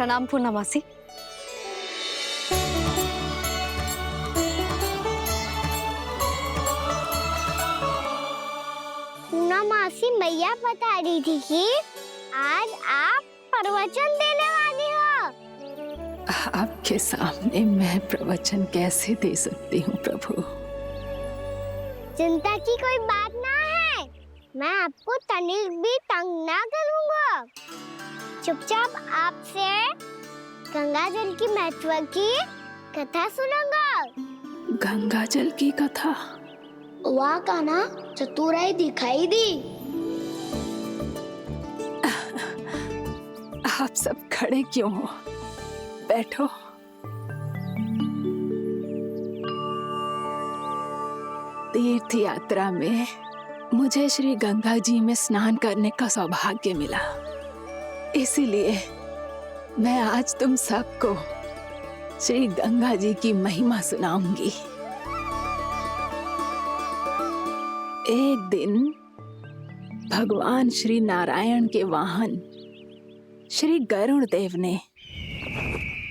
प्रणाम पूर्णा मासी। पूर्णा मासी, मैया बता रही थी कि आज आप प्रवचन देने वाली हो। आपके सामने मैं प्रवचन कैसे दे सकती हूँ प्रभु? चिंता की कोई बात ना है, मैं आपको तनिक भी तंग ना करूँगा। चुपचाप आपसे गंगा जल की महत्व की कथा सुनूंगा। गंगा जल की कथा? वहाँ का ना चतुराई दिखाई दी। आप सब खड़े क्यों हो? बैठो। तीर्थ यात्रा में मुझे श्री गंगा जी में स्नान करने का सौभाग्य मिला, इसीलिए मैं आज तुम सबको श्री गंगा जी की महिमा सुनाऊंगी। एक दिन भगवान श्री नारायण के वाहन श्री गरुड़ देव ने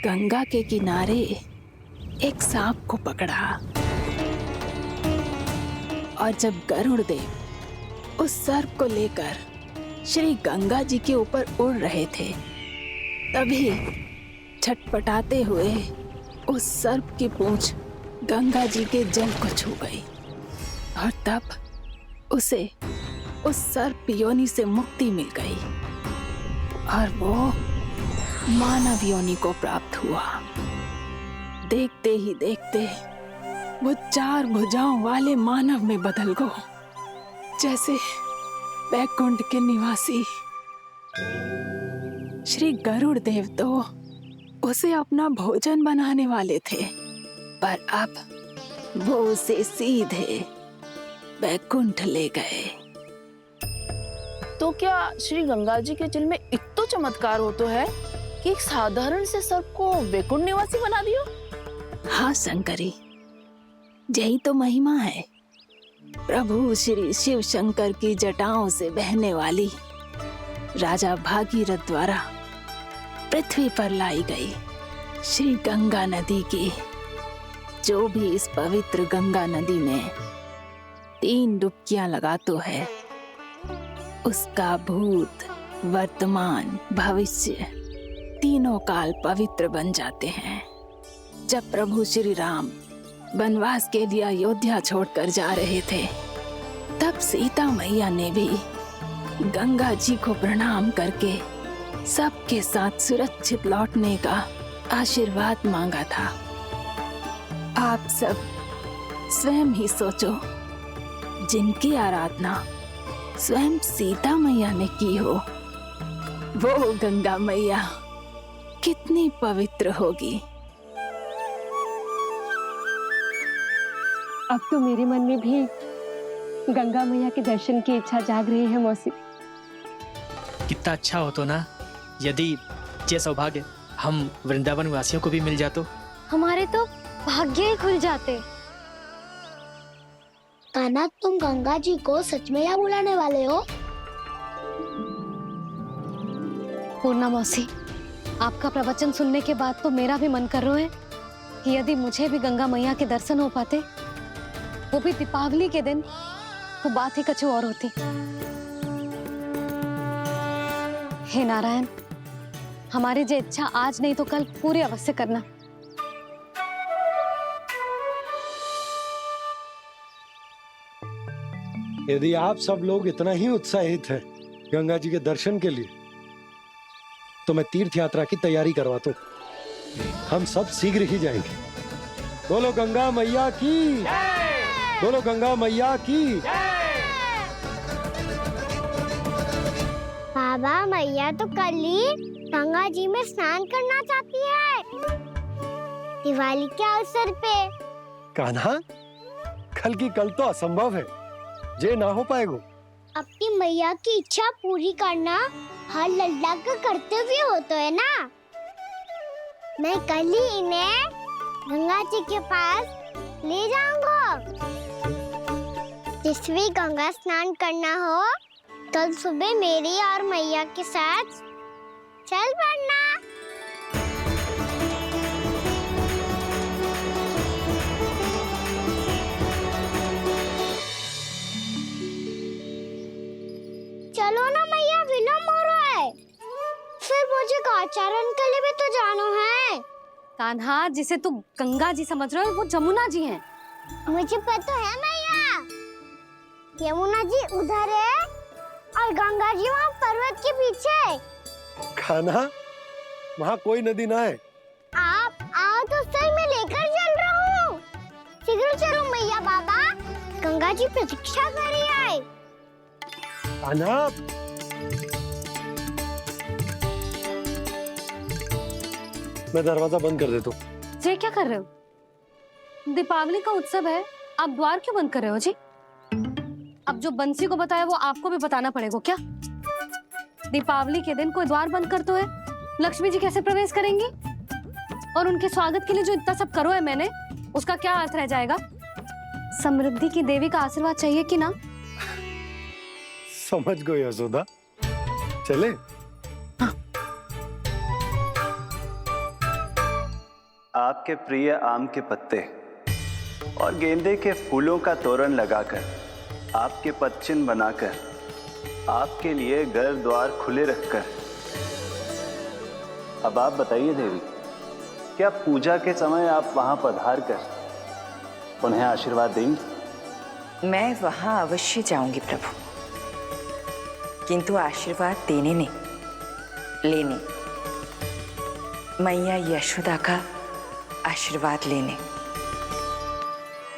गंगा के किनारे एक सांप को पकड़ा और जब गरुड़ देव उस सर्प को लेकर श्री गंगा जी के ऊपर उड़ रहे थे, तभी छटपटाते हुए उस सर्प की पूंछ गंगा जी के जल को छू गई और तब उसे उस सर्प योनि से मुक्ति मिल गई और वो मानव योनि को प्राप्त हुआ। देखते ही देखते वो 4 भुजाओं वाले मानव में बदल गो, जैसे वैकुंठ के निवासी। श्री गरुड़ देव तो उसे अपना भोजन बनाने वाले थे, पर अब वो उसे सीधे वैकुंठ ले गए। तो क्या श्री गंगा जी के जल में इतना चमत्कार हो तो है कि एक साधारण से सर्प को वैकुंठ निवासी बना दियो? हाँ शंकरी, यही तो महिमा है। प्रभु श्री शिव शंकर की जटाओं से बहने वाली राजा भागीरथ द्वारा पृथ्वी पर लाई गई श्री गंगा नदी की, जो भी इस पवित्र गंगा नदी में 3 डुबकियां लगातो है, उसका भूत, वर्तमान, भविष्य तीनों काल पवित्र बन जाते हैं। जब प्रभु श्री राम वनवास के लिए अयोध्या छोड़कर जा रहे थे, तब सीता मैया ने भी गंगा जी को प्रणाम करके सबके साथ सुरक्षित लौटने का आशीर्वाद मांगा था। आप सब स्वयं ही सोचो, जिनकी आराधना स्वयं सीता मैया ने की हो, वो गंगा मैया कितनी पवित्र होगी। अब तो मेरे मन में भी गंगा मैया के दर्शन की इच्छा जाग रही है मौसी। कितना अच्छा हो तो ना यदि ये सौभाग्य हम वृंदावन वासियों को भी मिल जातो। हमारे तो भाग्य ही खुल जाते। कान्हा, तुम गंगा जी को सच में यहाँ बुलाने वाले हो? पूर्णा मौसी, आपका प्रवचन सुनने के बाद तो मेरा भी मन कर रहा है कि यदि मुझे भी गंगा मैया के दर्शन हो पाते, वो भी दीपावली के दिन, तो बात ही कुछ और होती। हे नारायण, हमारी जो इच्छा आज नहीं तो कल पूरी अवश्य करना। यदि आप सब लोग इतना ही उत्साहित हैं गंगा जी के दर्शन के लिए, तो मैं तीर्थ यात्रा की तैयारी करवाता हूँ। हम सब शीघ्र ही जाएंगे। बोलो गंगा मैया की, बोलो गंगा मैया की। बाबा, मैया तो कल ही गंगा जी में स्नान करना चाहती है, दिवाली के अवसर पे। कान्हा, कल की कल तो असंभव है, ये ना हो पाएगा। अपनी मैया की इच्छा पूरी करना हर लल्ला का कर्तव्य होता है ना। मैं कल ही इन्हें गंगा जी के पास ले जाऊंगा। जिस भी गंगा स्नान करना हो, कल सुबह मेरी और मैया के साथ चल पड़ना। कान्हा, जिसे तू गंगा जी समझ रहे हो वो जमुना जी हैं। मुझे पता है मैया, यमुना जी उधर है और गंगा जी वहाँ पर्वत के पीछे। कान्हा, वहाँ कोई नदी ना है। आप आओ तो सही, मैं लेकर चल रहा हूँ। शीघ्र चलो मैया बाबा, गंगा जी प्रतीक्षा कर रही है। कान्हा, मैं दरवाजा बंद कर देता हूँ। ये क्या कर रहे हो? दीपावली का उत्सव है, आप द्वार क्यों बंद कर रहे हो जी? अब जो बंसी को बताया वो आपको भी बताना पड़ेगा क्या? दीपावली के दिन कोई द्वार बंद कर तो है, लक्ष्मी जी कैसे प्रवेश करेंगी? और उनके स्वागत के लिए जो इतना सब करो है मैंने, उसका क्या अर्थ रह जाएगा? समृद्धि की देवी का आशीर्वाद चाहिए कि ना? समझ गई यशोदा, चले। आपके प्रिय आम के पत्ते और गेंदे के फूलों का तोरण लगाकर, आपके पदचिन्ह बनाकर, आपके लिए घर द्वार खुले रखकर, अब आप बताइए देवी, क्या पूजा के समय आप वहां पधार कर उन्हें आशीर्वाद देंगी? मैं वहां अवश्य जाऊंगी प्रभु, किंतु आशीर्वाद देने नहीं, लेने, मैया यशोदा का आशीर्वाद लेने।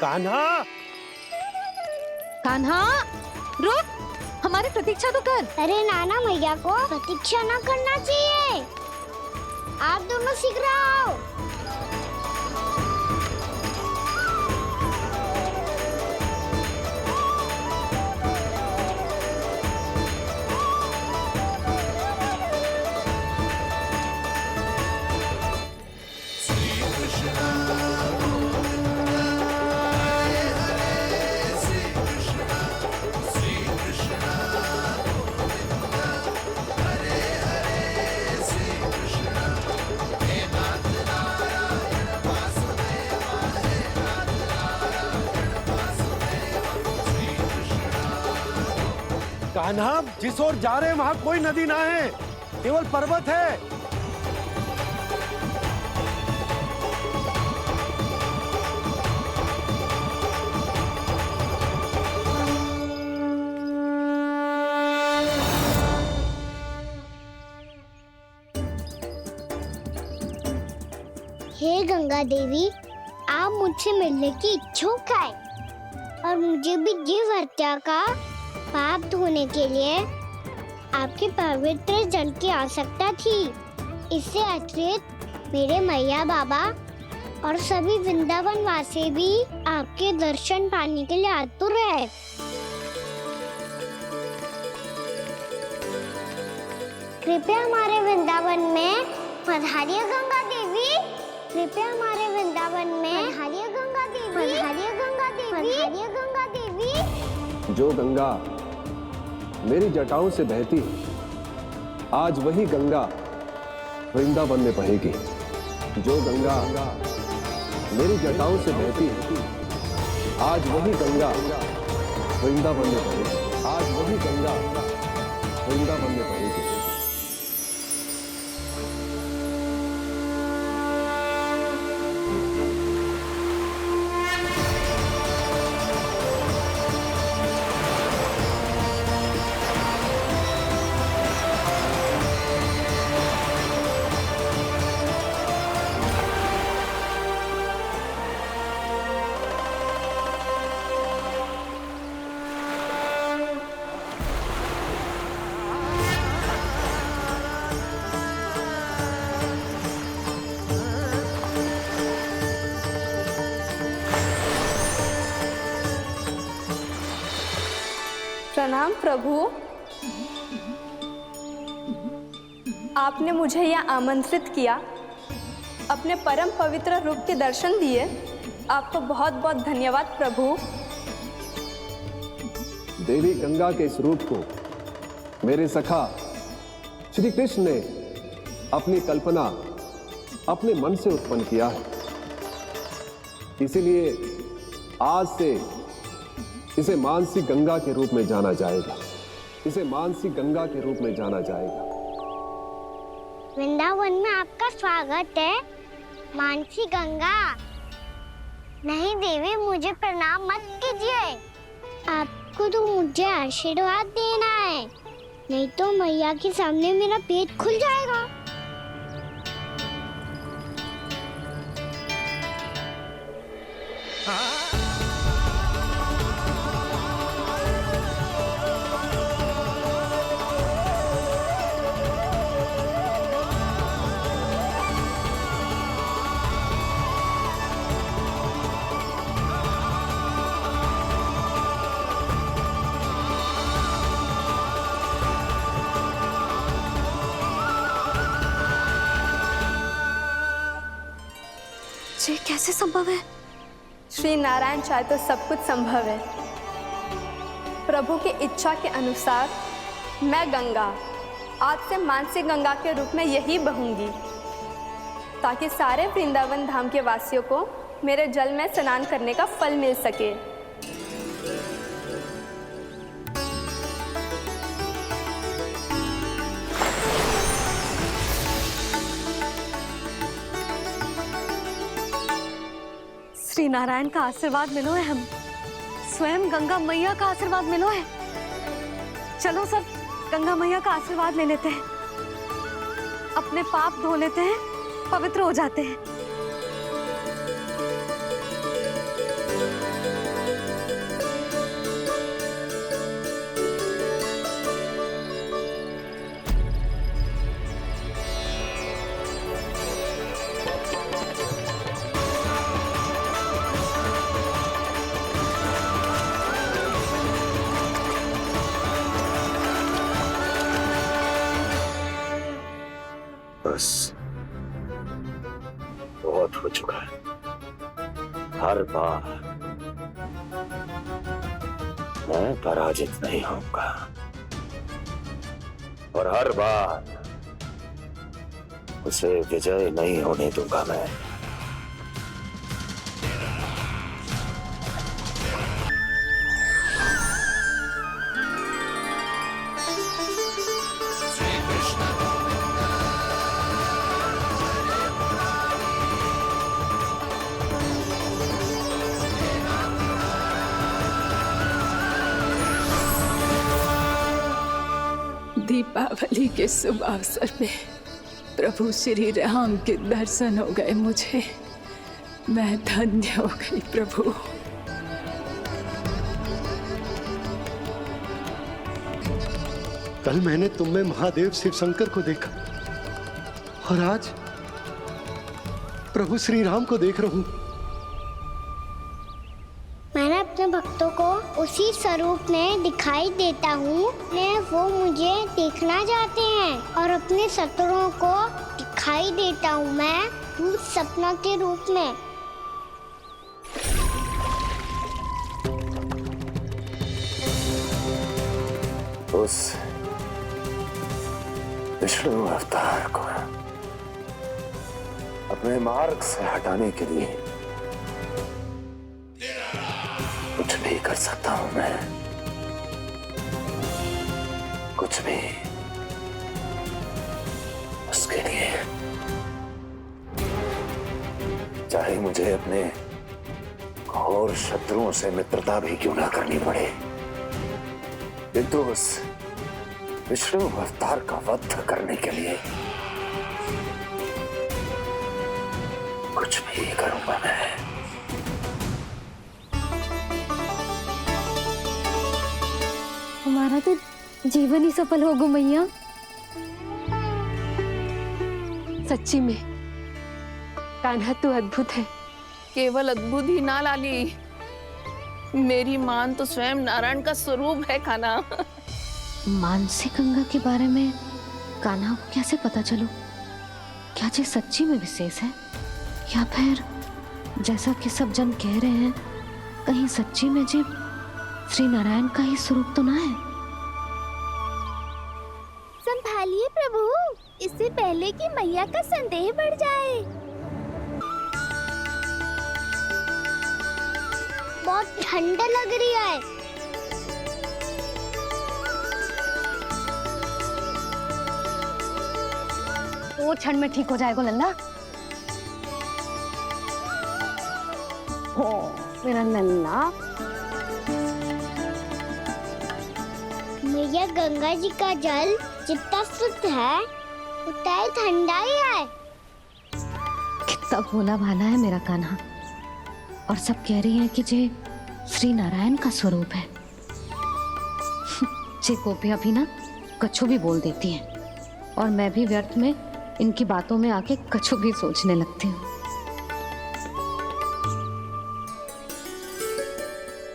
कान्हा, कान्हा, रुक, हमारी प्रतीक्षा तो कर। अरे नाना, मैया को प्रतीक्षा ना करना चाहिए। आप दोनों शीघ्र आओ। कान्हा, जिस ओर जा रहे हैं वहाँ कोई नदी ना है, केवल पर्वत है। हे गंगा देवी, आप मुझसे मिलने की इच्छुक है और मुझे भी जीव हत्या का पाप धोने के लिए आपके पवित्र जल की आवश्यकता थी। इससे अतिरिक्त मेरे मैया बाबा और सभी वृंदावन वासी भी आपके दर्शन पाने के लिए आतुर है। कृपया हमारे वृंदावन में पधारिए गंगा देवी। कृपया हमारे वृंदावन में पधारिए गंगा देवी। पधारिए गंगा देवी। पधारिए गंगा देवी। जो गंगा मेरी जटाओं से बहती है, आज वही गंगा वृंदावन में बहेगी। जो गंगा मेरी जटाओं से बहती है, आज वही गंगा वृंदावन में बहेगी। आज वही गंगा वृंदावन में बहेगी। प्रणाम प्रभु, आपने मुझे यहाँ आमंत्रित किया, अपने परम पवित्र रूप के दर्शन दिए। आपको बहुत बहुत धन्यवाद प्रभु। देवी गंगा के इस रूप को मेरे सखा श्री कृष्ण ने अपनी कल्पना अपने मन से उत्पन्न किया है। इसीलिए आज से इसे मानसी गंगा के रूप में जाना जाएगा। इसे मानसी गंगा के रूप में जाना जाएगा। वृंदावन में आपका स्वागत है। मानसी गंगा, नहीं देवी, मुझे प्रणाम मत कीजिए। आपको तो मुझे आशीर्वाद देना है, नहीं तो मैया के सामने मेरा पेट खुल जाएगा। ये कैसे संभव है? श्री नारायण चाहे तो सब कुछ संभव है। प्रभु की इच्छा के अनुसार मैं गंगा आज से मानसी गंगा के रूप में यही बहूंगी, ताकि सारे वृंदावन धाम के वासियों को मेरे जल में स्नान करने का फल मिल सके। श्री नारायण का आशीर्वाद मिलो है, हम स्वयं गंगा मैया का आशीर्वाद मिलो है। चलो सब गंगा मैया का आशीर्वाद ले लेते हैं, अपने पाप धो लेते हैं, पवित्र हो जाते हैं। बस बहुत हो चुका है। हर बार मैं पराजित नहीं होऊंगा और हर बार उसे विजय नहीं होने दूंगा मैं। दीपावली के शुभ अवसर में प्रभु श्री राम के दर्शन हो गए मुझे। मैं धन्य हो गई प्रभु। कल मैंने तुम में महादेव शिव शंकर को देखा और आज प्रभु श्री राम को देख रहा हूं। मैंने अपने भक्तों को उसी स्वरूप में दिखाई देता हूँ, वो मुझे देखना चाहते हैं और अपने शत्रुओं को दिखाई देता हूँ मैं भूत सपना के रूप में। उस विष्णु अवतार को अपने मार्ग से हटाने के लिए कुछ भी कर सकता हूं मैं, कुछ भी उसके लिए, चाहे मुझे अपने घोर शत्रुओं से मित्रता भी क्यों ना करनी पड़े, किंतु उस विष्णु अवतार का वध करने के लिए कुछ भी करूंगा मैं। हमारा तो जीवन ही सफल होगा मैया। सच्ची में कान्हा तू अद्भुत है। केवल अद्भुत ही ना लाली, मेरी मान तो स्वयं नारायण का स्वरूप है कान्हा। मानसी गंगा के बारे में कान्हा को कैसे पता चलो? क्या ये सच्ची में विशेष है या फिर जैसा कि सब जन कह रहे हैं, कहीं सच्ची में जी श्री नारायण का ही स्वरूप तो ना है? संभालिए प्रभु, इससे पहले कि मैया का संदेह बढ़ जाए। बहुत ठंडा लग रही है। वो क्षण में ठीक हो जाएगा लल्ला। हो मेरा नन्ना। मैया गंगा जी का जल जितना शुद्ध है उतना ही ठंडा ही है। कितना भोला भाला है मेरा कान्हा। और सब कह रही हैं कि ये श्री नारायण का स्वरूप है। ये गोपियां भी ना कछु भी बोल देती हैं और मैं भी व्यर्थ में इनकी बातों में आके कछु भी सोचने लगती हूँ।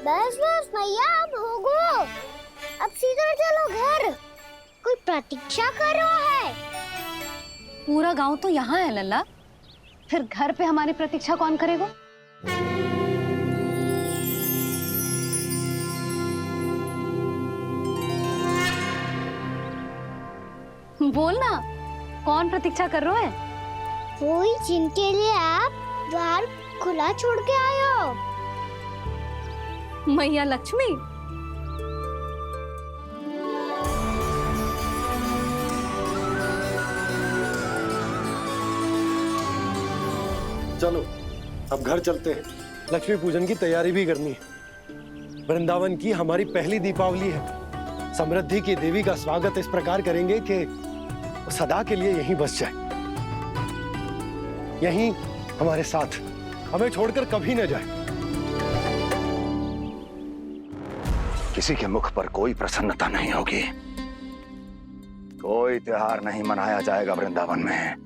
बस बस मैया अब हो गो, अब सीधा चलो घर। कोई प्रतीक्षा कर रहा है। पूरा गांव तो यहाँ है लल्ला, फिर घर पे हमारी प्रतीक्षा कौन करेगा? बोल ना, कौन प्रतीक्षा कर रहे हैं? कोई जिनके लिए आप द्वार खुला छोड़ के आए हो। मैया लक्ष्मी। चलो अब घर चलते हैं। लक्ष्मी पूजन की तैयारी भी करनी है। वृंदावन की हमारी पहली दीपावली है। समृद्धि की देवी का स्वागत इस प्रकार करेंगे कि वो सदा के लिए यहीं बस जाए, यहीं हमारे साथ, हमें छोड़कर कभी न जाए। किसी के मुख पर कोई प्रसन्नता नहीं होगी, कोई त्योहार नहीं मनाया जाएगा वृंदावन में।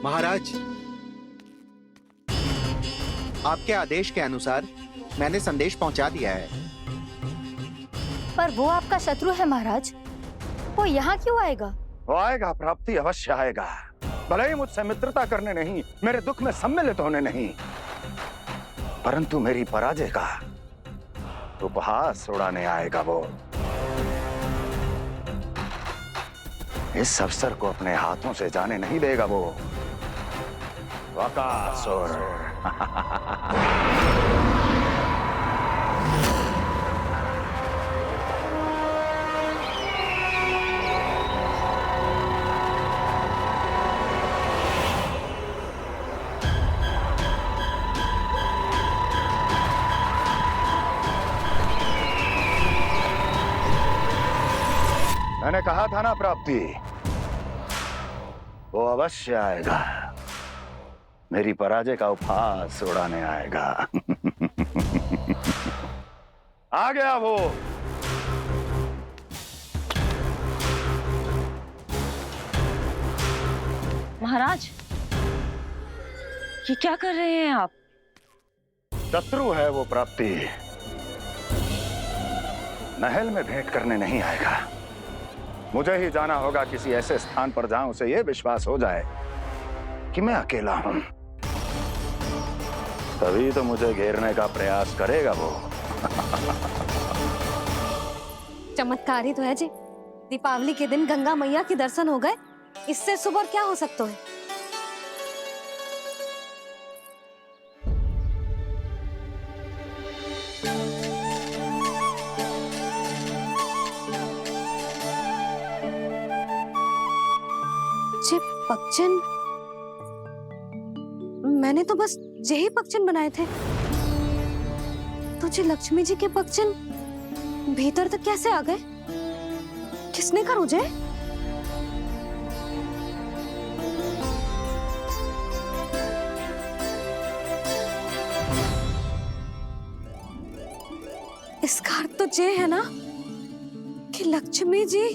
महाराज, आपके आदेश के अनुसार मैंने संदेश पहुंचा दिया है। पर वो आपका शत्रु है महाराज, वो यहाँ क्यों आएगा? वो आएगा, प्राप्ति अवश्य आएगा। भले ही मुझसे मित्रता करने नहीं, मेरे दुख में सम्मिलित होने नहीं, परंतु मेरी पराजय का उपहास उड़ाने आएगा वो। इस अवसर को अपने हाथों से जाने नहीं देगा वो। वकासुर। मैंने कहा था ना प्राप्ति, वो अवश्य आएगा, मेरी पराजय का उपहास उड़ाने आएगा। आ गया वो। महाराज, ये क्या कर रहे हैं आप? शत्रु है वो प्राप्ति, महल में भेंट करने नहीं आएगा। मुझे ही जाना होगा किसी ऐसे स्थान पर जहां उसे यह विश्वास हो जाए कि मैं अकेला हूं, तभी तो मुझे घेरने का प्रयास करेगा वो। चमत्कार ही तो है जी। दीपावली के दिन गंगा मैया के दर्शन हो गए, इससे सुपर क्या हो सकता है? जे पक्षन, मैंने तो बस यही पक्षन बनाए थे, तो जे लक्ष्मी जी के पक्षन भीतर तक कैसे आ गए? किसने कर मुझे? इसका अर्थ तो ये है ना कि लक्ष्मी जी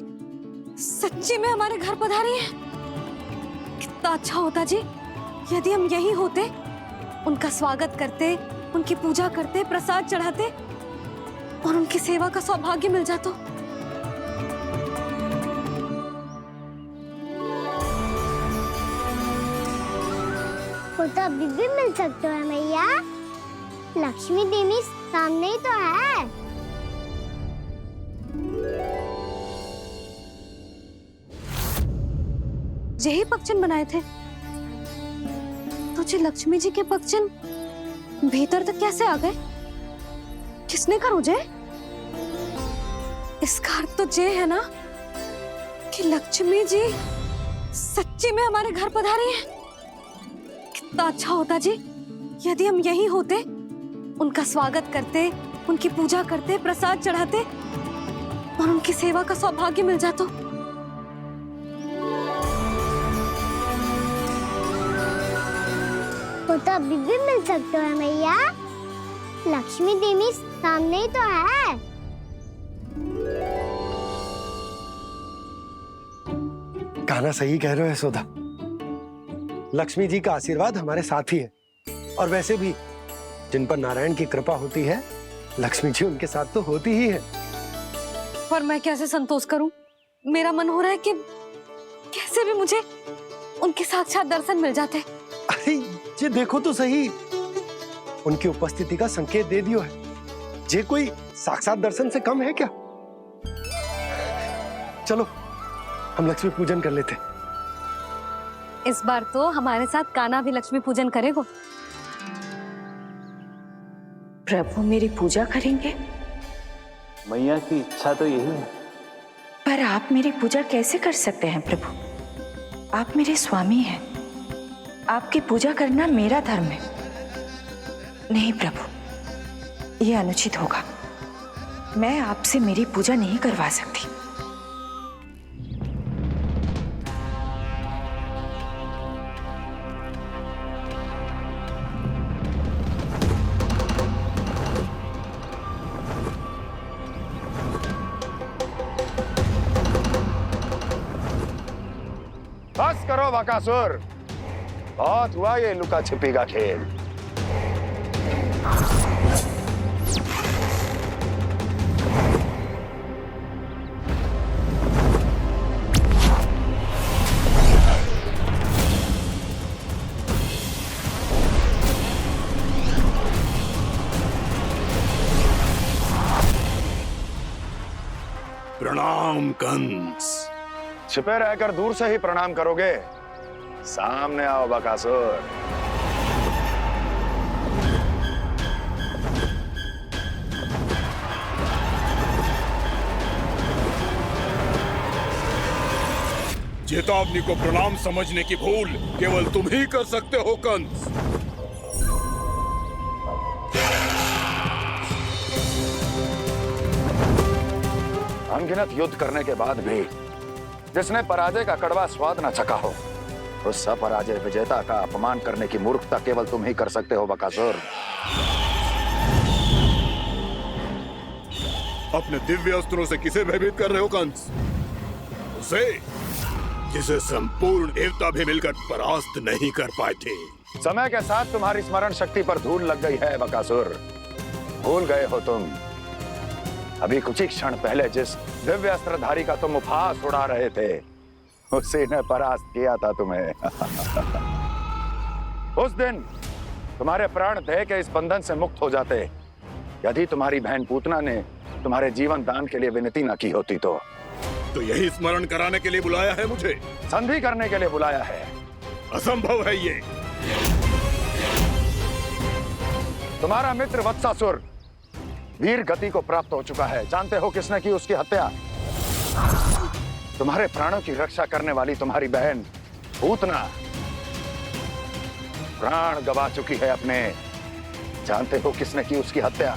सच्ची में हमारे घर पधारी है। कितना अच्छा होता जी यदि हम यही होते, उनका स्वागत करते, उनकी पूजा करते, प्रसाद चढ़ाते और उनकी सेवा का सौभाग्य मिल जाता। वो तो अभी भी मिल सकते हैं मैया, लक्ष्मी देवी सामने ही तो है। यही पक्षन बनाए थे, तो जे लक्ष्मी जी के पक्षन भीतर तक कैसे आ गए? किसने कर मुझे? इसका अर्थ तो ये है ना कि लक्ष्मी जी सच्ची में हमारे घर पधारी है। कितना अच्छा होता जी यदि हम यही होते, उनका स्वागत करते, उनकी पूजा करते, प्रसाद चढ़ाते और उनकी सेवा का सौभाग्य मिल जाता। वो तो अभी भी मिल सकते हैं मैया। लक्ष्मी देवी सामने ही तो है। कहना सही कह रहे हो यशोदा। लक्ष्मी जी का आशीर्वाद हमारे साथ ही है, और वैसे भी जिन पर नारायण की कृपा होती है, लक्ष्मी जी उनके साथ तो होती ही है। पर मैं कैसे संतोष करूं? मेरा मन हो रहा है कि कैसे भी मुझे उनके साक्षात दर्शन मिल जाते। अरे ये देखो तो सही, उनकी उपस्थिति का संकेत दे दियो है। ये कोई साक्षात दर्शन से कम है क्या? चलो हम लक्ष्मी पूजन कर लेते। इस बार तो हमारे साथ कान्हा भी लक्ष्मी पूजन करेगा। प्रभु मेरी पूजा करेंगे? मैया की इच्छा तो यही है। पर आप मेरी पूजा कैसे कर सकते हैं प्रभु? आप मेरे स्वामी हैं। आपकी पूजा करना मेरा धर्म है। नहीं प्रभु, यह अनुचित होगा। मैं आपसे मेरी पूजा नहीं करवा सकती। बस करो बकासुर, बहुत हुआ ये लुका छिपी का खेल। प्रणाम कंस। छिपे रहकर दूर से ही प्रणाम करोगे? सामने आओ बकासुर। चेतावनी को प्रणाम समझने की भूल केवल तुम ही कर सकते हो कंस। अनगिनत युद्ध करने के बाद भी जिसने पराजय का कड़वा स्वाद न चखा हो, उस अपराजय विजेता का अपमान करने की मूर्खता केवल तुम ही कर सकते हो बकासुर। अपने दिव्य अस्त्रों से किसे भयभीत कर रहे हो कंस? उसे जिसे संपूर्ण देवता भी मिलकर परास्त नहीं कर पाए थे। समय के साथ तुम्हारी स्मरण शक्ति पर धूल लग गई है बकासुर। भूल गए हो तुम अभी कुछ ही क्षण पहले जिस दिव्य अस्त्रधारी का तुम उपहास उड़ा रहे थे, उसी ने परास्त किया था तुम्हें। उस दिन तुम्हारे प्राण देह के इस बंधन से मुक्त हो जाते यदि तुम्हारी बहन पूतना ने तुम्हारे जीवन दान के लिए विनती न की होती तो। यही स्मरण कराने के लिए बुलाया है मुझे? संधि करने के लिए बुलाया है। असंभव है ये। तुम्हारा मित्र वत्सासुर वीर गति को प्राप्त हो चुका है। जानते हो किसने की उसकी हत्या? तुम्हारे प्राणों की रक्षा करने वाली तुम्हारी बहन पूतना प्राण गवा चुकी है अपने। जानते हो किसने की उसकी हत्या?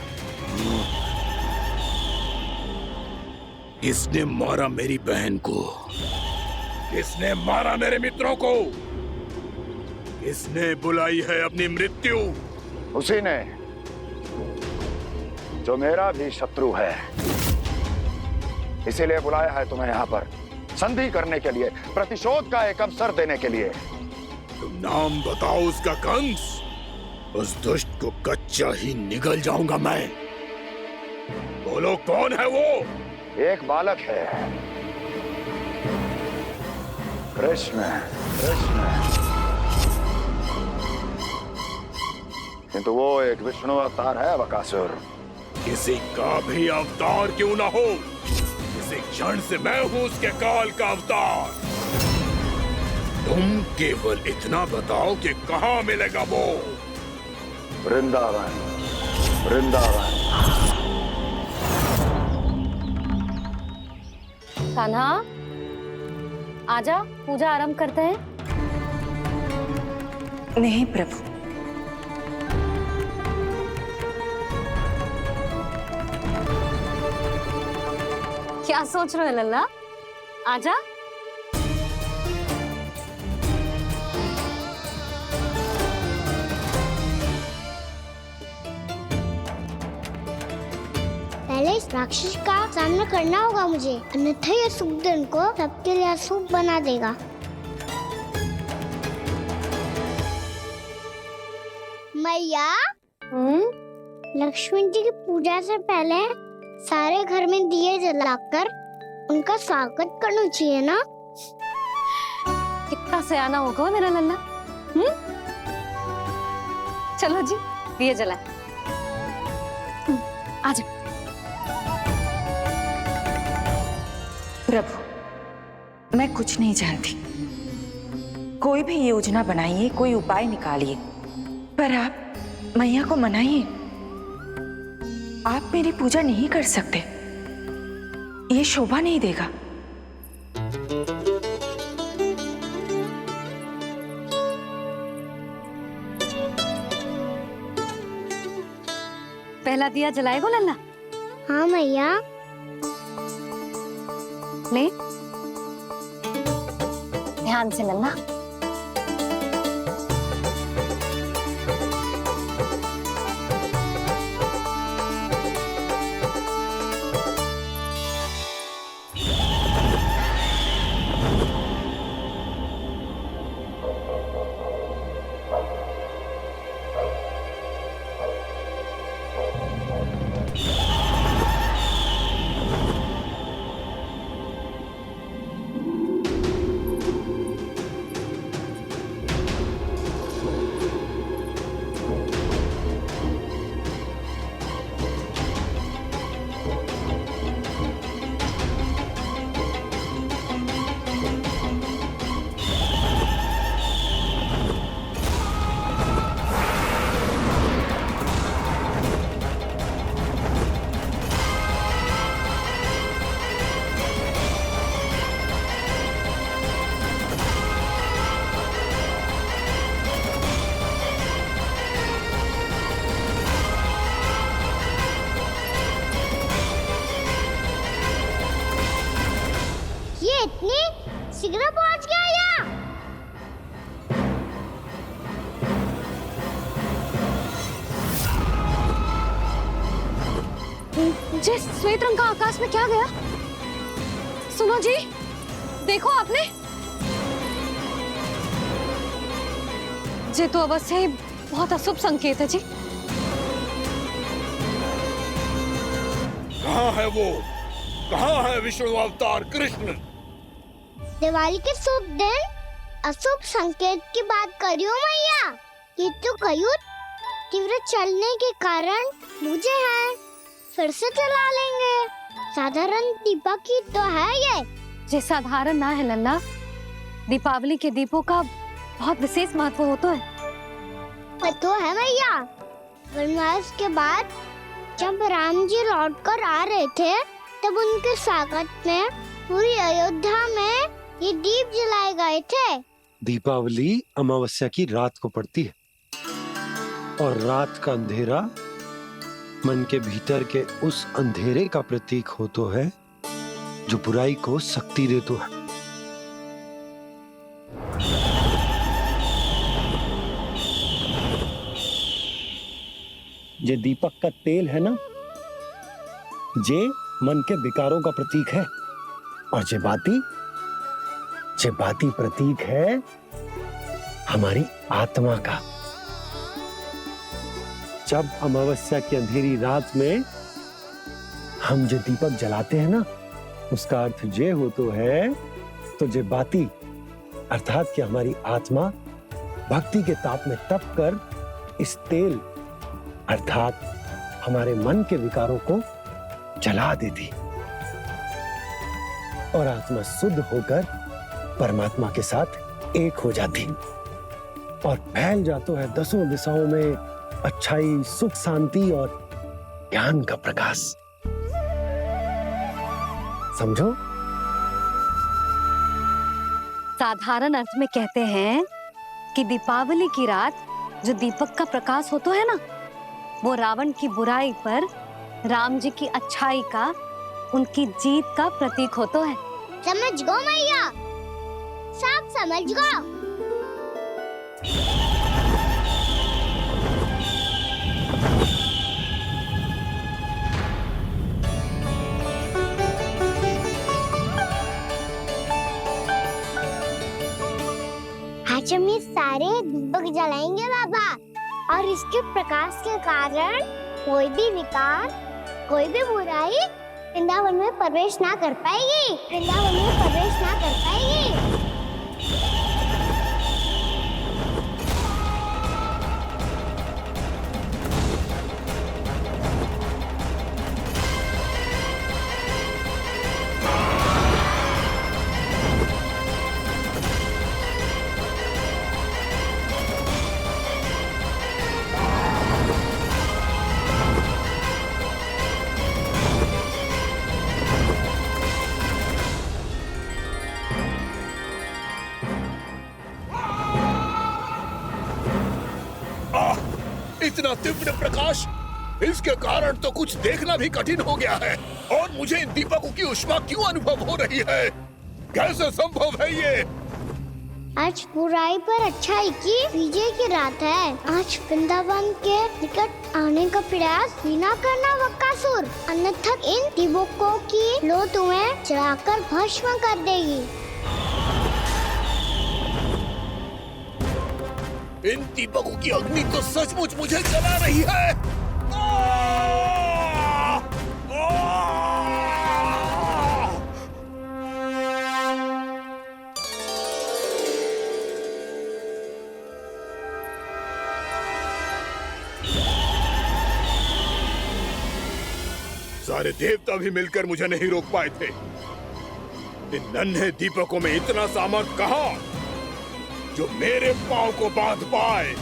किसने मारा मेरी बहन को? किसने मारा मेरे मित्रों को? किसने बुलाई है अपनी मृत्यु? उसी ने जो मेरा भी शत्रु है। इसीलिए बुलाया है तुम्हें यहाँ पर संधि करने के लिए, प्रतिशोध का एक अवसर देने के लिए। तुम नाम बताओ उसका कंस। उस दुष्ट को कच्चा ही निगल जाऊंगा मैं। बोलो कौन है वो? एक बालक है, कृष्ण। कृष्ण, किंतु वो एक विष्णु अवतार है बकासुर। किसी का भी अवतार क्यों ना हो, इसी क्षण से मैं हूं उसके काल का अवतार। तुम केवल इतना बताओ कि कहां मिलेगा वो? वृंदावन। वृंदावन। कान्हा, आजा, पूजा आरंभ करते हैं। नहीं प्रभु, क्या सोच रहे हो लल्ला? आजा। पहले इस राक्षस का सामना करना होगा मुझे, अन्यथा ये सुखदन को सबके लिए अशुभ बना देगा। मैया, लक्ष्मण जी की पूजा से पहले सारे घर में दिए जलाकर उनका स्वागत करना चाहिए ना? कितना सयाना होगा मेरा लल्ला। चलो जी, दिए जलाए। आजा। प्रभु, मैं कुछ नहीं जानती। कोई भी योजना बनाइए, कोई उपाय निकालिए, पर आप मैया को मनाइए। आप मेरी पूजा नहीं कर सकते, ये शोभा नहीं देगा। पहला दिया जलाएगो लल्ला? हाँ मैया। ले, ध्यान से लल्ला। इतनी शीघ्र पहुंच गया यहाँ? जे श्वेत रंग का आकाश में क्या गया? सुनो जी, देखो आपने। जे तो अवश्य ही बहुत अशुभ संकेत है जी। कहाँ है वो? कहाँ है विष्णु अवतार कृष्ण? दिवाली के शुभ दिन अशुभ संकेत की बात करियो मैया। ये तो कयुत तीव्र चलने के कारण मुझे है, फिर से चला लेंगे। साधारण दीपक ही तो है ये साधारण ना है लल्ला। दीपावली के दीपों का बहुत विशेष महत्व होता है। तो है भैया। वनवास के बाद जब राम जी लौट कर आ रहे थे, तब उनके स्वागत में पूरी अयोध्या में ये दीप जलाए गए थे। दीपावली अमावस्या की रात को पड़ती है और रात का अंधेरा मन के भीतर के उस अंधेरे का प्रतीक होता है जो बुराई को शक्ति देता है। ये दीपक का तेल है ना, जे मन के विकारों का प्रतीक है, और जे बाती प्रतीक है हमारी आत्मा का। जब अमावस्या की अंधेरी रात में हम जो दीपक जलाते हैं ना, उसका अर्थ जे हो तो है, तो जे बाती अर्थात कि हमारी आत्मा भक्ति के ताप में तप कर इस तेल अर्थात हमारे मन के विकारों को जला देती और आत्मा शुद्ध होकर परमात्मा के साथ एक हो जाती और फैल जाता है दसों दिशाओं में अच्छाई, सुख, शांति और ज्ञान का प्रकाश। समझो? साधारण अर्थ में कहते हैं कि दीपावली की रात जो दीपक का प्रकाश होता है ना, वो रावण की बुराई पर राम जी की अच्छाई का उनकी जीत का प्रतीक हो तो है। समझ गो मैया, सब समझ गो। आज हम ये सारे दीपक जलाएंगे बाबा, और इसके प्रकाश के कारण कोई भी विकार, कोई भी बुराई वृंदावन में प्रवेश ना कर पाएगी, वृंदावन में प्रवेश ना कर पाएगी। इतना तीव्र प्रकाश, इसके कारण तो कुछ देखना भी कठिन हो गया है। और मुझे इन दीपकों की ऊष्मा क्यों अनुभव हो रही है? कैसे संभव है ये? आज बुराई पर अच्छाई की विजय की रात है। आज वृंदावन के निकट आने का प्रयास भी ना करना बकासुर, अन्यथा इन दीपकों की लो तुम्हें जलाकर भस्म कर देगी। इन दीपकों की अग्नि तो सचमुच मुझे जला रही है। सारे देवता भी मिलकर मुझे नहीं रोक पाए थे। इन नन्हे दीपकों में इतना सामर्थ्य कहां जो मेरे पांव को बांध पाए।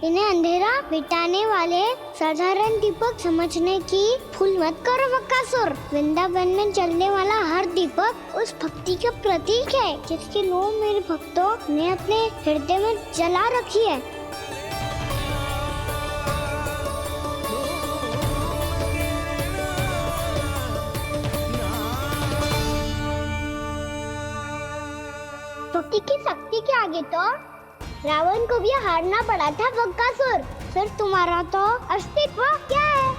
इन्हें अंधेरा मिटाने वाले साधारण दीपक समझने की भूल मत करो बकासुर। वृंदावन में जलने वाला हर दीपक उस भक्ति का प्रतीक है जिसकी लो मेरे भक्तों ने अपने हृदय में जला रखी है। भक्ति की शक्ति के आगे तो रावण को भी हारना पड़ा था बकासुर। फिर तुम्हारा तो अस्तित्व क्या है?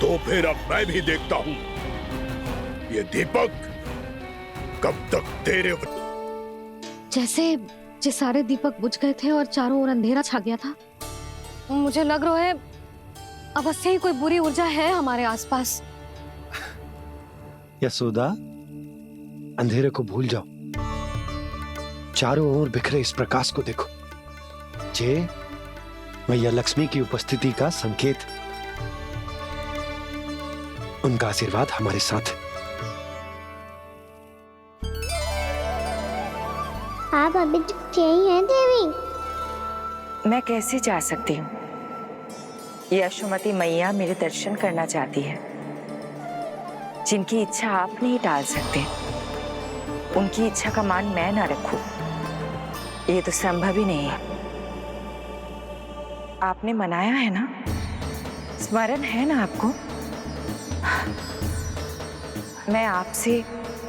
तो फिर अब मैं भी देखता हूँ ये दीपक कब तक तेरे। जैसे ये सारे दीपक बुझ गए थे और चारों ओर अंधेरा छा गया था, मुझे लग रहा है अवश्य ही कोई बुरी ऊर्जा है हमारे आसपास। यशोदा, अंधेरे को भूल जाओ, चारों ओर बिखरे इस प्रकाश को देखो। जे मैया लक्ष्मी की उपस्थिति का संकेत, उनका आशीर्वाद हमारे साथ है। आप अभी तक यही हैं देवी? मैं कैसे जा सकती हूँ? यशोमती मैया मेरे दर्शन करना चाहती है। जिनकी इच्छा आप नहीं टाल सकते, उनकी इच्छा का मान मैं ना रखूं, ये तो संभव ही नहीं है। आपने मनाया है ना, स्मरण है ना आपको? मैं आपसे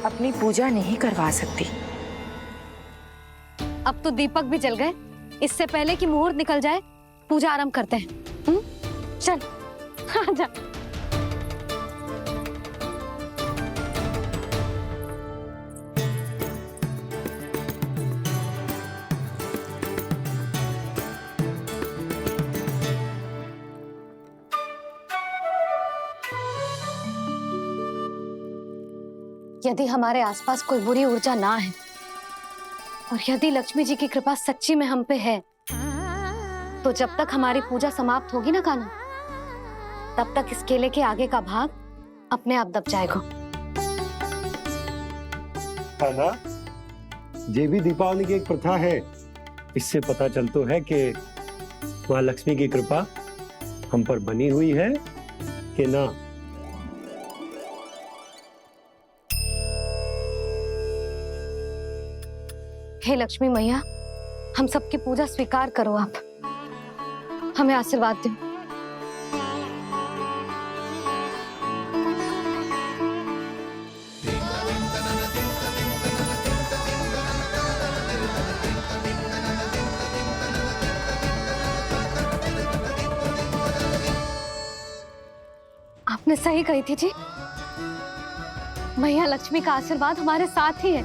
अपनी पूजा नहीं करवा सकती। अब तो दीपक भी जल गए, इससे पहले कि मुहूर्त निकल जाए पूजा आरंभ करते हैं। चल आजा। यदि हमारे आसपास कोई बुरी ऊर्जा ना है और यदि लक्ष्मी जी की कृपा सच्ची में हम पे है, तो जब तक हमारी पूजा समाप्त होगी ना कान्हा, तब तक इस केले के आगे का भाग अपने आप दब जाएगा। कान्हा, ये भी दीपावली की एक प्रथा है। इससे पता चलता है कि माँ लक्ष्मी की कृपा हम पर बनी हुई है कि ना। हे लक्ष्मी मैया, हम सबकी पूजा स्वीकार करो, आप हमें आशीर्वाद दो। आपने सही कही थी जी, मैया लक्ष्मी का आशीर्वाद हमारे साथ ही है,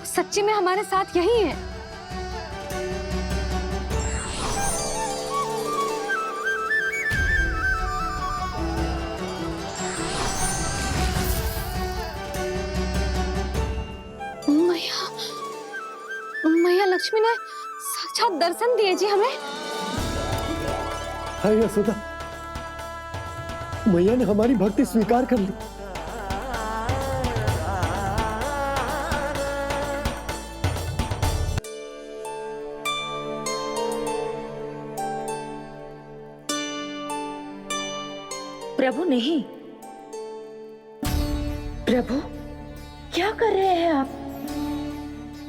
सच्ची में हमारे साथ यही है। मैया लक्ष्मी ने साक्षात दर्शन दिए जी हमें। हाय यशोदा, मैया ने हमारी भक्ति स्वीकार कर ली। प्रभु नहीं, प्रभु क्या कर रहे हैं आप?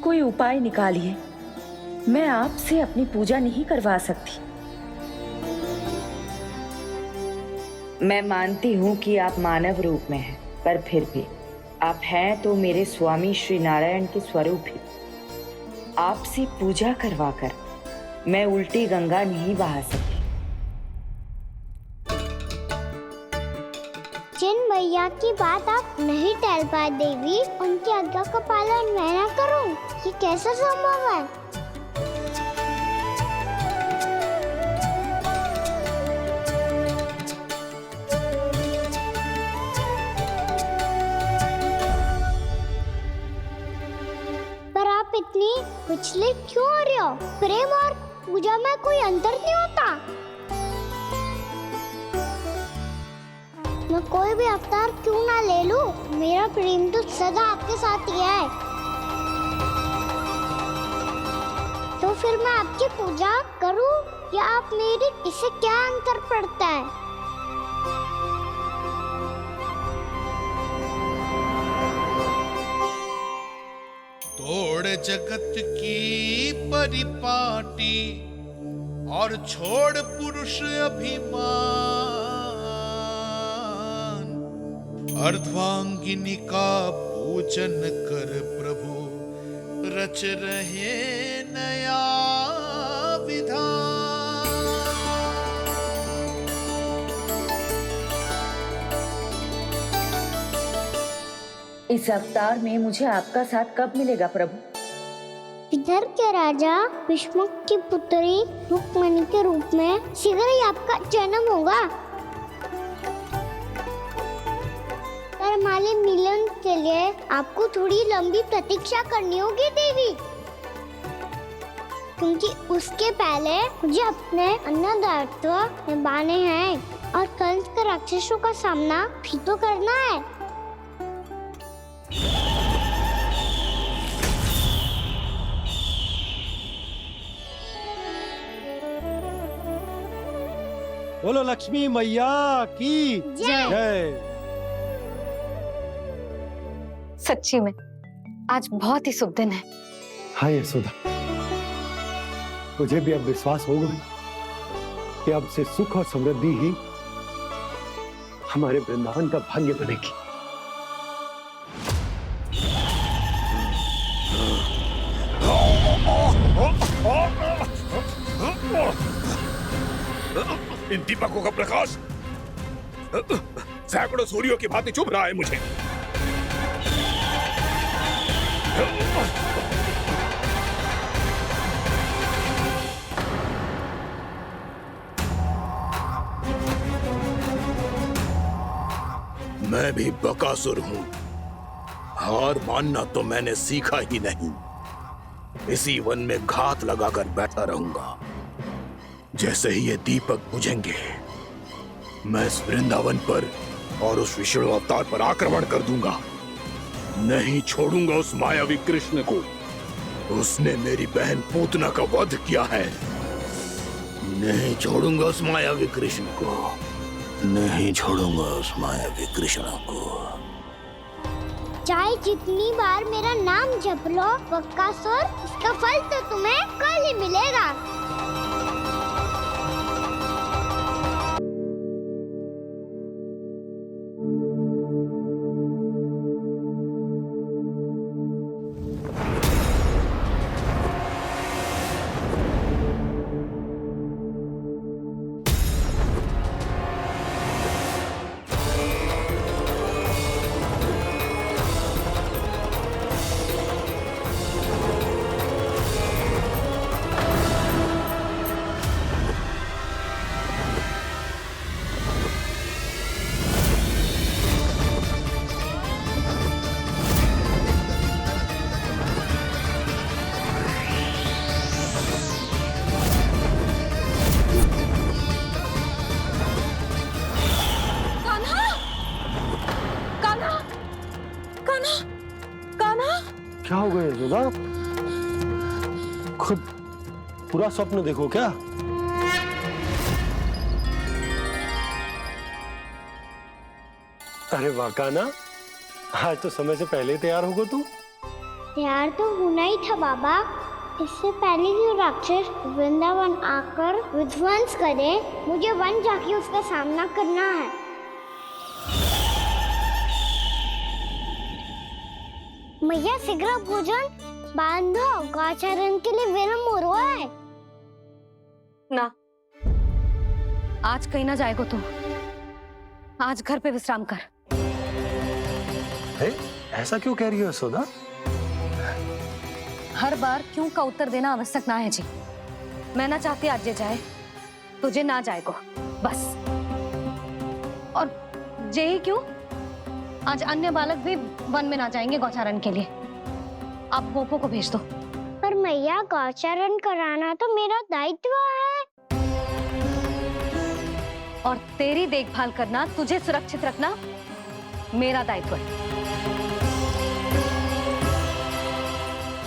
कोई उपाय निकालिए, मैं आपसे अपनी पूजा नहीं करवा सकती। मैं मानती हूँ कि आप मानव रूप में हैं, पर फिर भी आप हैं तो मेरे स्वामी श्री नारायण के स्वरूप ही। आपसे पूजा करवाकर मैं उल्टी गंगा नहीं बहा सकती। जिन भैया की बात आप नहीं टाल पाए देवी, उनकी आज्ञा का पालन मैं ना करूं, ये कैसा संभव है? पर आप इतनी विचलित क्यों हो रहे हो? प्रेम और पूजा में कोई अंतर नहीं होता। मैं कोई भी अवतार क्यों ना ले लूं, मेरा प्रेम तो सदा आपके साथ ही है। तो फिर मैं आपकी पूजा करूं या आप मेरी, इससे क्या अंतर पड़ता है? तोड़ जगत की परिपाटी और छोड़ पुरुष अभिमान, अर्धांगिनी का पूजन कर प्रभु रच रहे नया विधान। इस अवतार में मुझे आपका साथ कब मिलेगा प्रभु? इधर के राजा भीष्मक की पुत्री रुक्मणी के रूप में शीघ्र ही आपका जन्म होगा। पर हमारे मिलन के लिए आपको थोड़ी लंबी प्रतीक्षा करनी होगी देवी, क्योंकि उसके पहले मुझे अपने अन्य दायित्व निभाने हैं और कंस के राक्षसों का सामना भी तो करना है। बोलो लक्ष्मी मैया की जय। सच्ची में आज बहुत ही शुभ दिन है। हाँ यशोदा, मुझे भी अब विश्वास हो गया कि अब से सुख और समृद्धि ही हमारे वृंदावन का भाग्य बनेगी। इन दीपकों का प्रकाश सैकड़ों सूर्यों की भांति चुभ रहा है मुझे। मैं भी बकासुर हूं, हार मानना तो मैंने सीखा ही नहीं। इसी वन में घात लगाकर बैठा रहूंगा। जैसे ही ये दीपक बुझेंगे, मैं इस वृंदावन पर और उस विष्णु अवतार पर आक्रमण कर दूंगा। नहीं छोड़ूंगा उस मायावी कृष्ण को। उसने मेरी बहन पूतना का वध किया है। नहीं छोड़ूंगा उस मायावी कृष्ण को। नहीं छोड़ूंगा उस मायावी कृष्ण को। चाहे जितनी बार मेरा नाम जप लो बक्कासुर, इसका फल तो तुम्हें कल ही मिलेगा। क्या हो गया यशोदा? खुद पूरा स्वप्न देखो क्या? अरे वाह कान्हा, आज तो समय से पहले तैयार होगा तू। तैयार तो होना ही था बाबा। इससे पहले कि राक्षस वृंदावन आकर विध्वंस करे, मुझे वन जाके उसका सामना करना है। मैया शीघ्र भोजन बांधो, गौचरण के लिए विलंब हो रहा है। ना, आज कहीं ना जाएगा तू। आज घर पे विश्राम कर। ऐसा क्यों कह रही हो यशोदा? हर बार क्यों का उत्तर देना आवश्यक ना है जी। मैं ना चाहती आज ये जाए, तुझे ना जाएगा बस। और जे ही क्यों, आज अन्य बालक भी वन में ना जाएंगे गौचारण के लिए। आप गोपो को भेज दो। पर मैया गौचारण कराना तो मेरा दायित्व है। और तेरी देखभाल करना, तुझे सुरक्षित रखना मेरा दायित्व है।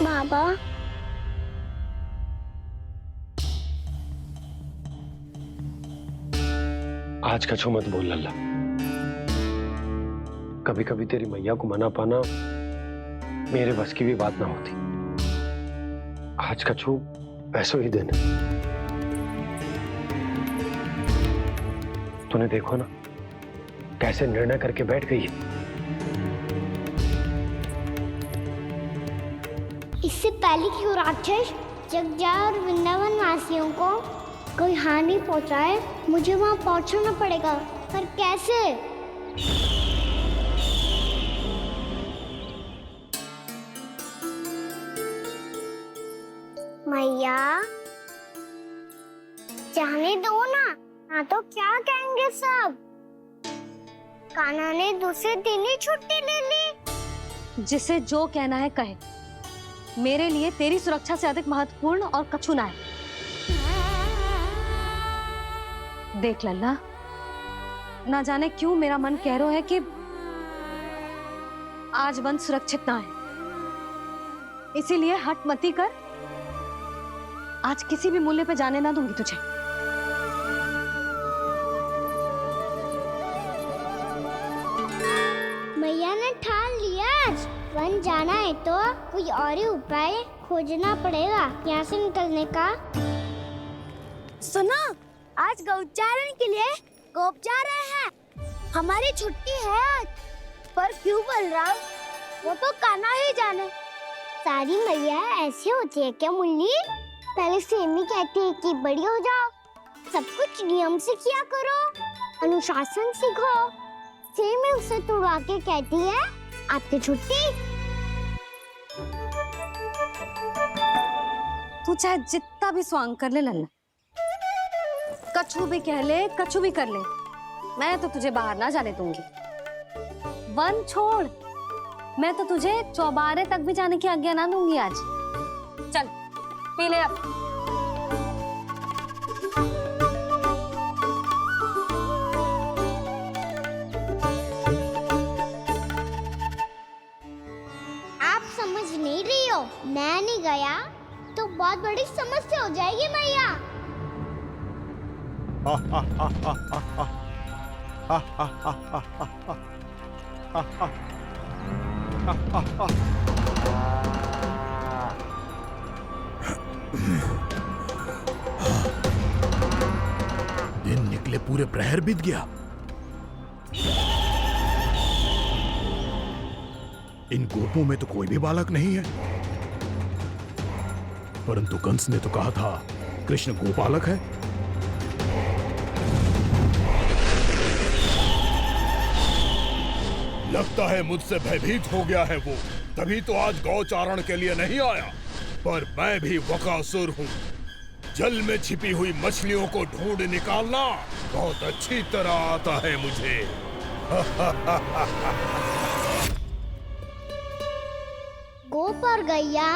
बाबा, आज कछु मत बोल लल्ला। कभी कभी तेरी मैया को मना पाना मेरे बस की भी बात ना होती। आज कछु पैसों ही दिन। तूने देखो ना कैसे निर्णय करके बैठ गई है। इससे पहले कि वो राक्षस जगजा और वृंदावन वासियों को कोई हानि पहुंचाए, मुझे वहां पहुंचना पड़ेगा। पर कैसे? मैया, जाने दो ना तो क्या कहेंगे सब। कान्हा ने दूसरे दिन ही छुट्टी ले ली। जिसे जो कहना है कहे। मेरे लिए तेरी सुरक्षा से अधिक महत्वपूर्ण और कछु ना है। देख लल्ला, ना जाने क्यों मेरा मन कह रहा है कि आज वन सुरक्षित ना है। इसीलिए हट मती कर। आज किसी भी मूल्य पे जाने ना दूंगी तुझे। मैया ने ठान लिया, वन जाना है तो कोई और ही उपाय खोजना पड़ेगा यहाँ से निकलने का। सुनो, आज गौचारण के लिए गोप जा रहे हैं। हमारी छुट्टी है आज। पर क्यों बलराम? वो तो कान्हा ही जाने। सारी मैया ऐसी होती है क्या मुन्नी? पहले सेमी कहती है कि बड़ी हो जाओ, सब कुछ नियम से किया करो, अनुशासन सीखो। सेमी उसे तुड़वा के कहती है आपकी छुट्टी। तू चाहे जितना भी स्वांग कर ले लल्ला, कछु भी कह ले, कछु भी कर ले, मैं तो तुझे बाहर ना जाने दूंगी। वन छोड़, मैं तो तुझे चौबारे तक भी जाने की आज्ञा ना दूंगी आज। चल पी ले अब। आप समझ नहीं रही हो, मैं नहीं गया तो बहुत बड़ी समस्या हो जाएगी मैया। दिन निकले पूरे प्रहर बीत गया। इन गोपों में तो कोई भी बालक नहीं है, परंतु कंस ने तो कहा था कृष्ण गोपालक है। लगता है मुझसे भयभीत हो गया है वो, तभी तो आज गौचारण के लिए नहीं आया। पर मैं भी बकासुर हूँ, जल में छिपी हुई मछलियों को ढूंढ निकालना बहुत अच्छी तरह आता है मुझे। गोप और गैया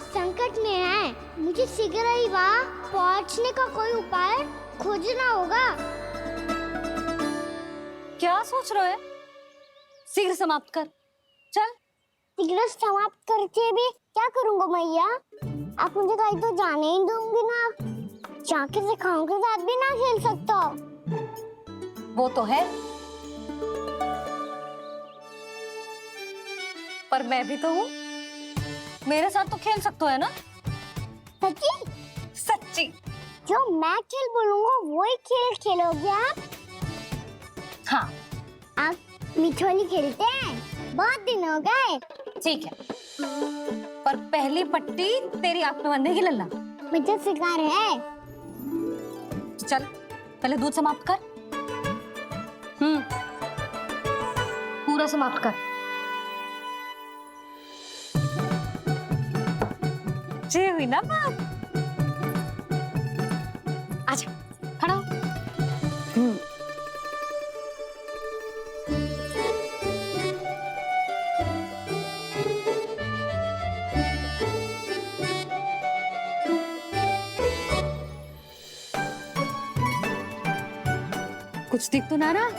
संकट में है, मुझे शीघ्र ही वहाँ पहुँचने का कोई उपाय खोजना होगा। क्या सोच रहे हो? शीघ्र समाप्त कर, चल। शीघ्र समाप्त करके भी क्या करूँगा मैया? आप मुझे कहीं तो जाने ही दूंगी ना, जाके सिखाओं के साथ भी ना खेल सकता। वो तो है, पर मैं भी तो हूँ, मेरे साथ तो खेल सकते हो है ना? सच्ची? सच्ची। जो मैं खेल बोलूँगा वही खेल खेलोगे आप? हाँ। आप मिठोली खेलते हैं? बहुत दिन हो गए। ठीक है, पर पहली पट्टी तेरी आंख में बांधने की लल्ला। मुझे शिकार है। चल पहले दूध समाप्त कर। पूरा समाप्त कर। जे हुई ना बात। आजा, खड़ा हो। कुछ दिख तो ना रहा?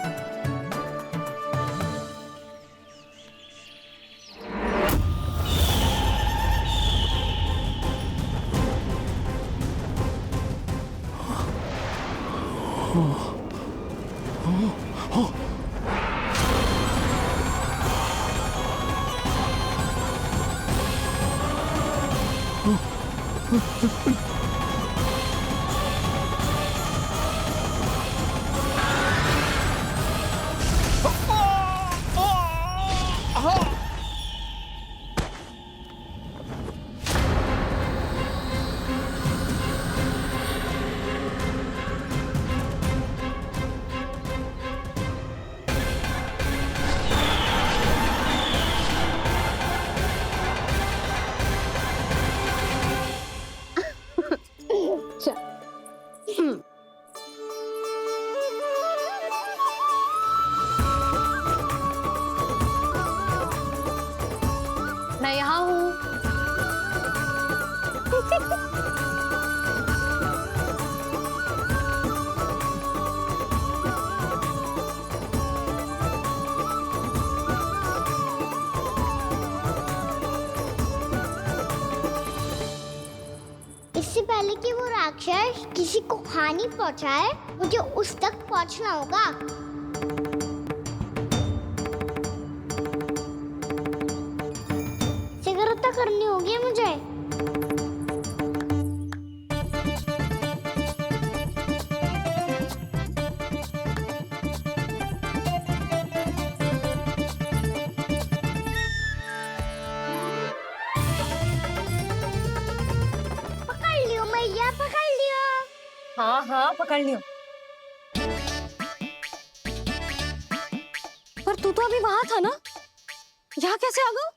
मैं यहाँ हूँ। इससे पहले कि वो राक्षस किसी को हानि पहुंचाए, मुझे उस तक पहुंचना होगा। शीघ्रता करनी होगी मुझे। पकड़ लियो मैया, पकड़ लियो। हाँ हाँ पकड़ लियो। पर तू तो अभी वहां था ना, यहाँ कैसे आ गया?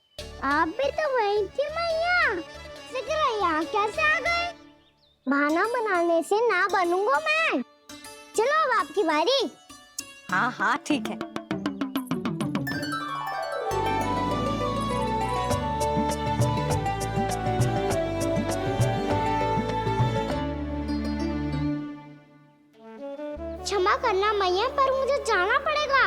आप भी तो वही थी मैया, शीघ्र यहाँ कैसे आ गए? बहाना बनाने से ना बनूंगा मैं। चलो अब आपकी बारी। हाँ हाँ ठीक है। क्षमा करना मैया, पर मुझे जाना पड़ेगा।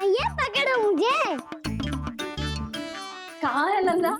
मैया पकड़ो मुझे। कहाँ है लल्ला?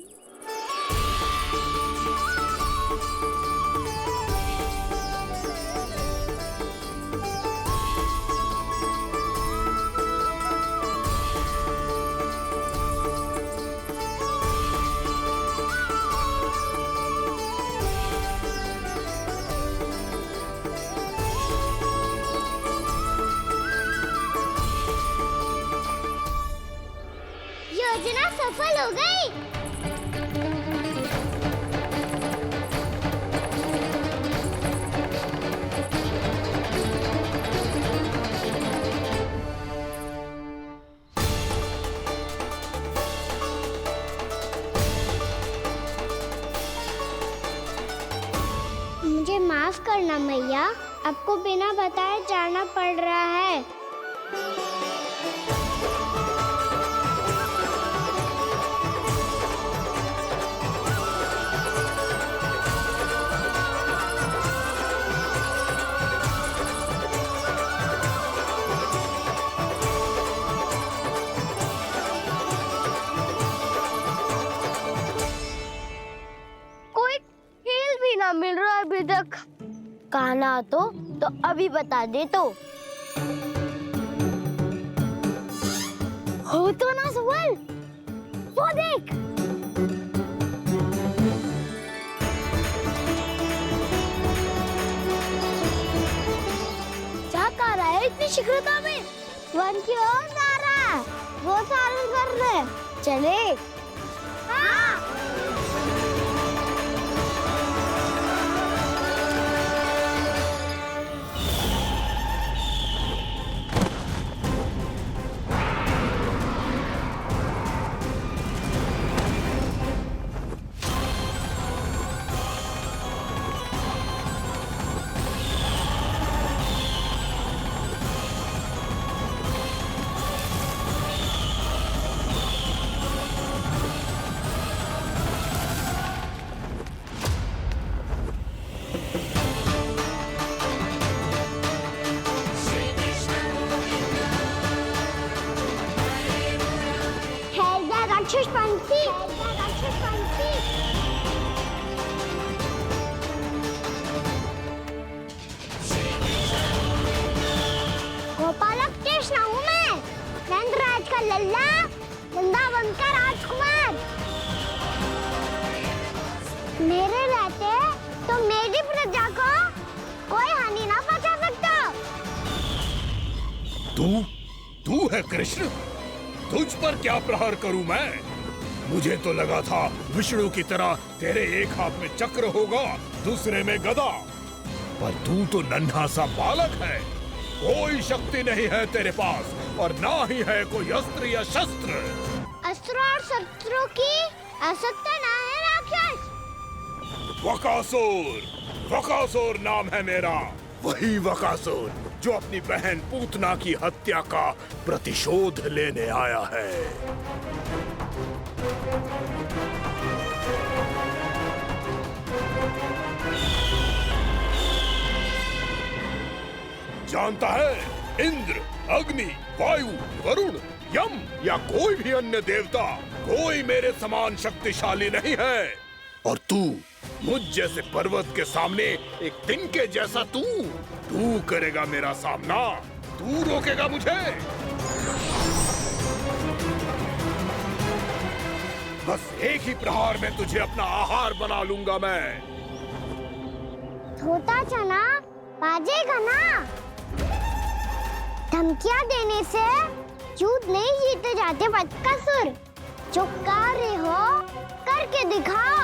हो गई। मुझे माफ करना मैया, आपको बिना बताए जाना पड़ रहा है। कोई हिल भी ना मिल रहा अभी तक। कहना तो अभी बता दे तो। हो तो ना सुबल, वो देख। क्या कर रहा है इतनी शीघ्रता में? वन की ओर जा रहा है, वो सारे कर रहे। चले। हाँ। राक्षसपंथी, राक्षसपंथी। गोपालक कृष्ण हूँ मैं, नंदराज का लल्ला, वृंदावन का राजकुमार। मेरे रहते तो मेरी प्रजा को कोई हानि ना पहुंचा सकता। तू है कृष्ण? तुझ पर क्या प्रहार करूं मैं? मुझे तो लगा था विष्णु की तरह तेरे एक हाथ में चक्र होगा, दूसरे में गदा, पर तू तो नन्हा सा बालक है। कोई शक्ति नहीं है तेरे पास और ना ही है कोई अस्त्र या शस्त्र। अस्त्र और शस्त्रों की आवश्यकता ना है राक्षस। वकासुर, वकासुर नाम है मेरा, वही वकासुर जो अपनी बहन पूतना की हत्या का प्रतिशोध लेने आया है। जानता है, इंद्र, अग्नि, वायु, वरुण, यम या कोई भी अन्य देवता कोई मेरे समान शक्तिशाली नहीं है। और तू मुझ जैसे पर्वत के सामने एक तिनके जैसा तू करेगा मेरा सामना? तू रोकेगा मुझे? बस एक ही प्रहार में तुझे अपना आहार बना लूंगा मैं। छोटा चना बाजेगा ना। धमकियां देने से युद्ध नहीं जीते जाते बदकसूर। जो कार्य हो करके दिखाओ।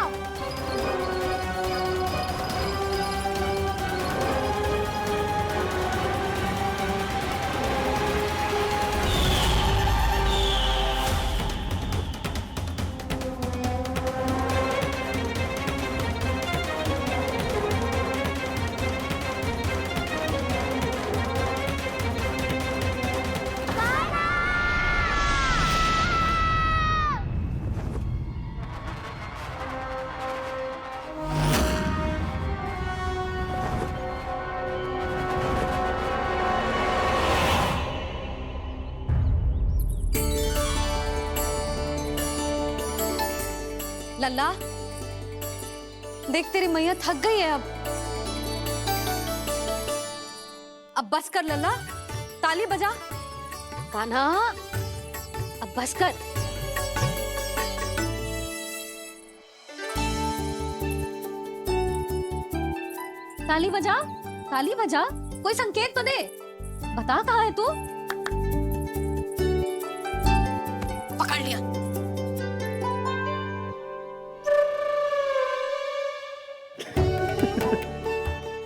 लल्ला, देख तेरी मैया थक गई है अब बस कर लल्ला, ताली बजा। कान्हा, अब बस कर। ताली बजा, ताली बजा, कोई संकेत तो दे। बता कहाँ है तू? पकड़ लिया।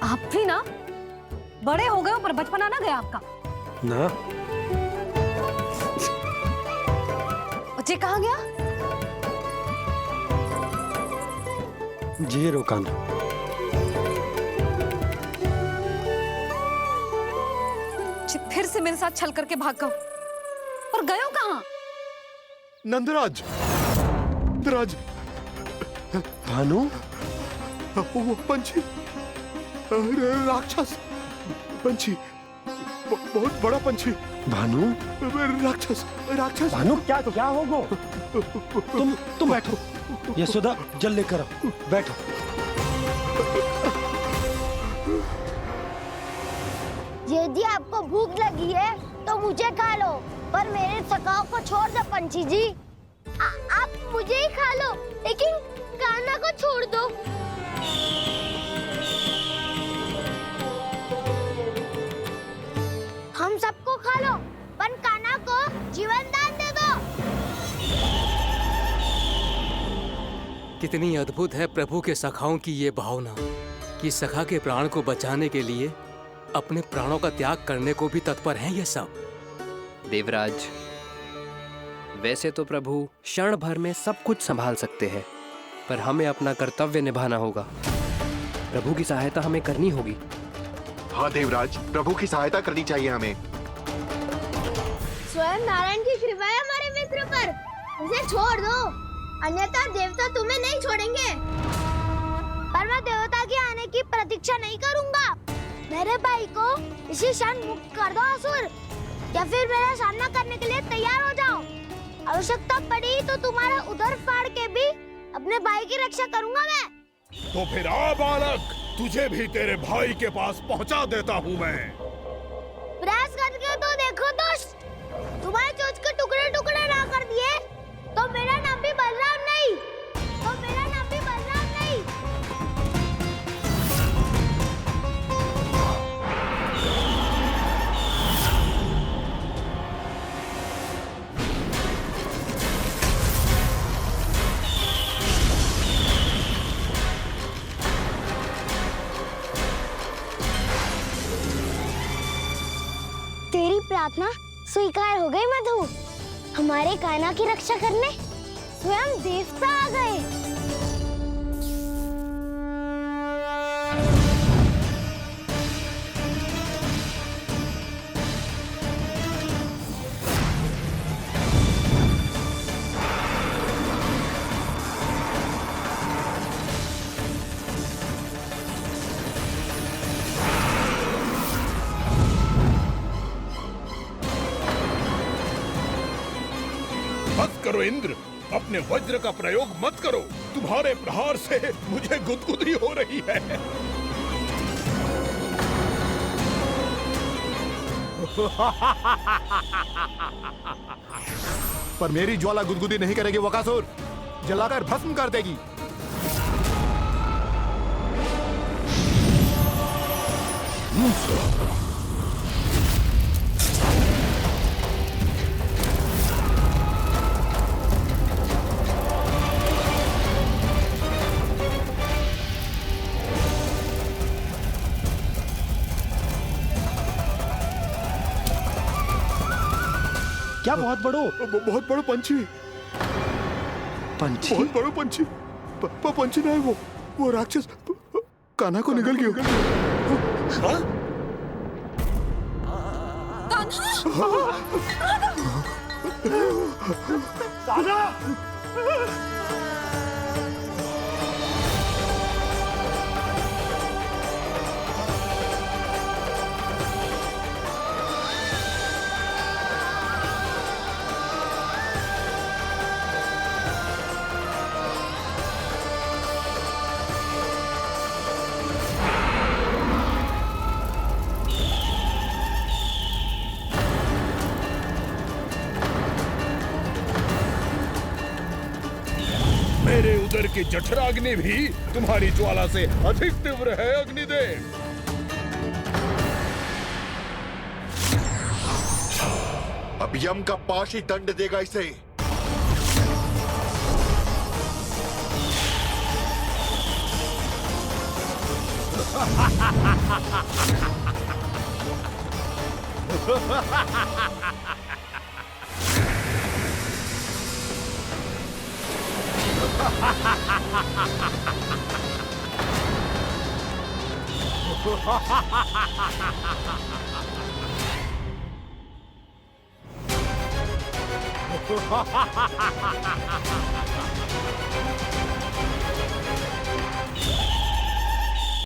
आप भी ना बड़े हो गए हो पर बचपना ना गया आपका। ना बच्चे कहाँ गया? जी रोकाना। फिर से मेरे साथ छल करके भाग गए और गए हो कहाँ? नंदराज, नंदराज, भानु, वो पंछी, राक्षस पंछी, बहुत बड़ा पंछी। भानु, राक्षस, राक्षस। भानु क्या होगा? तुम बैठो, यशोदा जल लेकर आओ, बैठो। यदि आपको भूख लगी है तो मुझे खा लो, पर मेरे सखाओं को छोड़ दो पंछी जी। आप मुझे ही खा लो, लेकिन कान्हा को छोड़ दो। हम सबको खा लो, पर कान्हा को जीवन दान दे दो। कितनी अद्भुत है प्रभु के सखाओं की ये भावना कि सखा के प्राण को बचाने के लिए अपने प्राणों का त्याग करने को भी तत्पर हैं ये सब। देवराज, वैसे तो प्रभु क्षण भर में सब कुछ संभाल सकते हैं, पर हमें अपना कर्तव्य निभाना होगा। प्रभु की सहायता हमें करनी होगी। हाँ देवराज, प्रभु की सहायता करनी चाहिए हमें। स्वयं नारायण की कृपा है हमारे मित्र पर, उसे छोड़ दो, अन्यथा देवता तुम्हें नहीं छोड़ेंगे। पर मैं देवता के आने की प्रतीक्षा नहीं करूंगा। मेरे भाई को इसी क्षण मुक्त कर दो असुर, या फिर मेरा सामना करने के लिए तैयार हो जाओ। आवश्यकता पड़ी तो तुम्हारा उधर फाड़ के भी अपने भाई की रक्षा करूंगा मैं। तो फिर आ बालक, तुझे भी तेरे भाई के पास पहुंचा देता हूँ मैं। प्रयास करके तो देखो दोस्त, तुम्हारे चोंच के टुकड़े टुकड़े ना कर दिए तो मेरा नाम भी बलराम नहीं, तो मेरा नाम भी बलराम नहीं। तेरी प्रार्थना स्वीकार हो गई मधु। हमारे कान्हा की रक्षा करने स्वयं देवता आ गए। बस करो इंद्र, अपने वज्र का प्रयोग मत करो। तुम्हारे प्रहार से मुझे गुदगुदी हो रही है। पर मेरी ज्वाला गुदगुदी नहीं करेगी वकासुर, जलाकर भस्म कर देगी। क्या बहुत बहुत बड़ो पंछी, पंछी, बहुत बड़ो पंछी। पंछी ना है वो राक्षस कान्हा को निगल गया। हाँ? कान्हा! मेरे उदर की जठराग्नि भी तुम्हारी ज्वाला से अधिक तीव्र है अग्निदेव। अब यम का पाशी दंड देगा इसे।